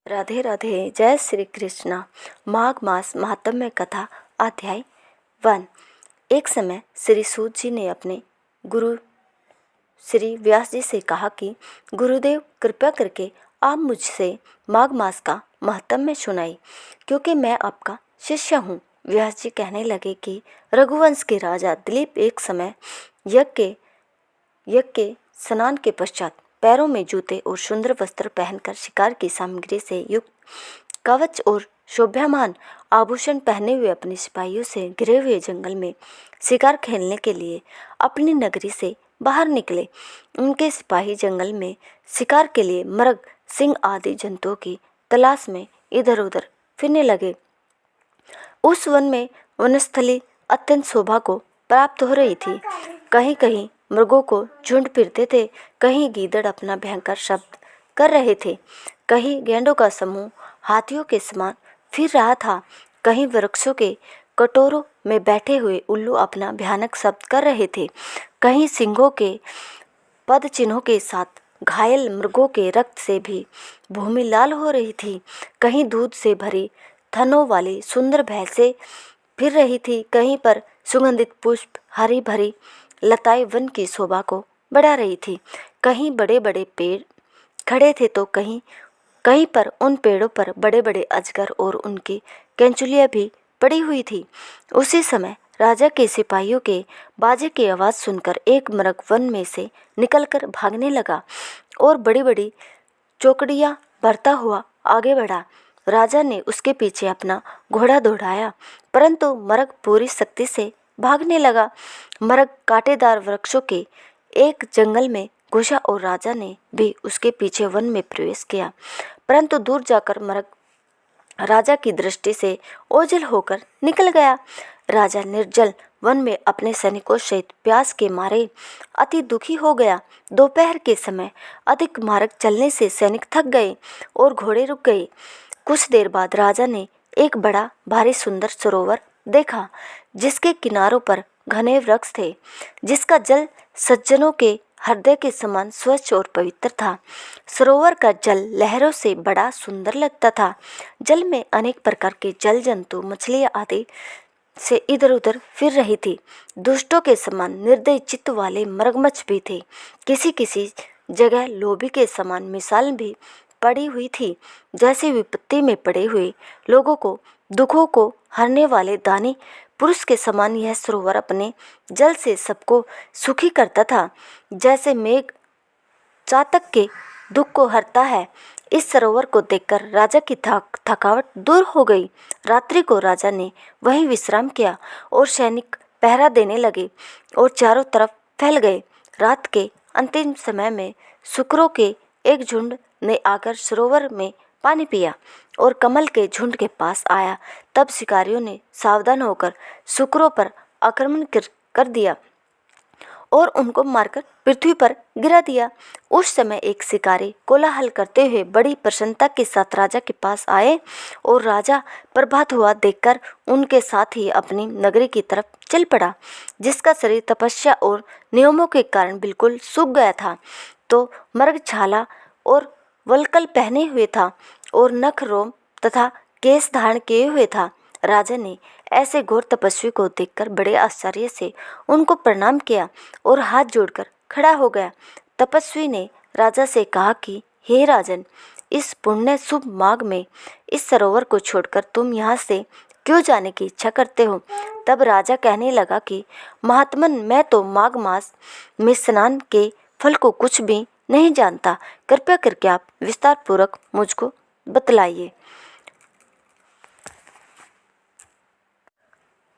राधे राधे। जय श्री कृष्णा। माघ मास महात्म्य कथा अध्याय 1। एक समय श्री सूत जी ने अपने गुरु श्री व्यास जी से कहा कि गुरुदेव, कृपया करके आप मुझसे माघ मास का महात्म्य सुनाइए, क्योंकि मैं आपका शिष्य हूँ। व्यास जी कहने लगे कि रघुवंश के राजा दिलीप एक समय यज्ञ के स्नान के पश्चात पैरों में जूते और सुंदर वस्त्र पहनकर शिकार की सामग्री से युक्त कवच और शोभायमान आभूषण पहने हुए अपने सिपाहियों से घिरे हुए जंगल में शिकार खेलने के लिए अपनी नगरी से बाहर निकले। उनके सिपाही जंगल में शिकार के लिए मृग, सिंह आदि जंतुओं की तलाश में इधर उधर फिरने लगे। उस वन में वनस्थली अत्यंत शोभा को प्राप्त हो रही थी। कहीं कहीं मृगों को झुंड फिरते थे, कहीं गीदड़ अपना भयंकर शब्द कर रहे थे, कहीं गैंडों का समूह हाथियों के समान फिर रहा था, कहीं वृक्षों के कटोरों में बैठे हुए उल्लू अपना भयानक शब्द कर रहे थे, कहीं सिंहों के पद चिन्हों के साथ घायल मृगों के रक्त से भी भूमि लाल हो रही थी, कहीं दूध से भरी थनों वाली सुंदर भैंसें फिर रही थी, कहीं पर सुगंधित पुष्प हरी भरी लताएं वन की शोभा को बढ़ा रही थी, कहीं बड़े बड़े पेड़ खड़े थे तो कहीं पर उन पेड़ों पर बड़े बड़े अजगर और उनकी केंचुलियां भी पड़ी हुई थी। उसी समय राजा के सिपाहियों के बाजे की आवाज़ सुनकर एक मृग वन में से निकलकर भागने लगा और बड़ी बड़ी चौकड़ियां भरता हुआ आगे बढ़ा। राजा ने उसके पीछे अपना घोड़ा दौड़ाया, परंतु मृग पूरी शक्ति से भागने लगा। मृग कांटेदार वृक्षों के एक जंगल में घुसा और राजा ने भी उसके पीछे वन में प्रवेश किया, परंतु दूर जाकर मृग राजा की दृष्टि से ओझल होकर निकल गया। राजा निर्जल वन में अपने सैनिकों सहित प्यास के मारे अति दुखी हो गया। दोपहर के समय अधिक मार्ग चलने से सैनिक थक गए और घोड़े रुक गए। कुछ देर बाद राजा ने एक बड़ा भारी सुंदर सरोवर देखा, जिसके किनारों पर घने वृक्ष थे, जिसका जल सज्जनों के हृदय के समान स्वच्छ और पवित्र था। सरोवर का जल लहरों से बड़ा सुंदर लगता था। जल में अनेक प्रकार के जल जंतु, मछलियां आदि से इधर उधर फिर रही थी। दुष्टों के समान निर्दयी चित्त वाले मगरमच्छ भी थे। किसी किसी जगह लोभी के समान मिसाल भी पड़ी हुई थी। जैसे विपत्ति में पड़े हुए लोगों को दुखों को हरने वाले दानी पुरुष के समान यह सरोवर अपने जल से सबको सुखी करता था। जैसे मेघ चातक के दुख को हरता है, इस सरोवर को देखकर राजा की थकावट दूर हो गई। रात्रि को राजा ने वहीं विश्राम किया और सैनिक पहरा देने लगे और चारों तरफ फैल गए। रात के अंतिम समय में शुकरों के एक झुंड ने आकर सरोवर में पानी पिया और कमल के झुंड के पास आया। तब शिकारियों ने सावधान होकर शुकरों पर आक्रमण कर दिया और उनको मारकर पृथ्वी पर गिरा दिया। उस समय एक शिकारी कोलाहल करते हुए बड़ी प्रसन्नता के साथ राजा के पास आए और राजा प्रभात हुआ देखकर उनके साथ ही अपनी नगरी की तरफ चल पड़ा, जिसका शरीर तपस्या और नियमों के कारण बिल्कुल सूख गया था। तो मृग छाला और वल्कल पहने हुए था और नख रोम तथा केश धारण किए हुए था। राजा ने ऐसे घोर तपस्वी को देखकर बड़े आश्चर्य से उनको प्रणाम किया और हाथ जोड़कर खड़ा हो गया। तपस्वी ने राजा से कहा कि हे राजन, इस पुण्य शुभ माघ में इस सरोवर को छोड़कर तुम यहाँ से क्यों जाने की इच्छा करते हो? तब राजा कहने लगा कि महात्मन, मैं तो माघ मास में स्नान के फल को कुछ भी नहीं जानता। कृपया करके आप विस्तार पूर्वक मुझको बतलाइए।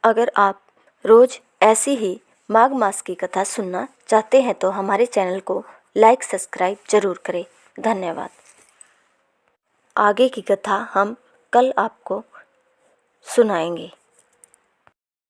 अगर आप रोज ऐसी ही माघ मास की कथा सुनना चाहते हैं तो हमारे चैनल को लाइक सब्सक्राइब जरूर करें। धन्यवाद। आगे की कथा हम कल आपको सुनाएंगे।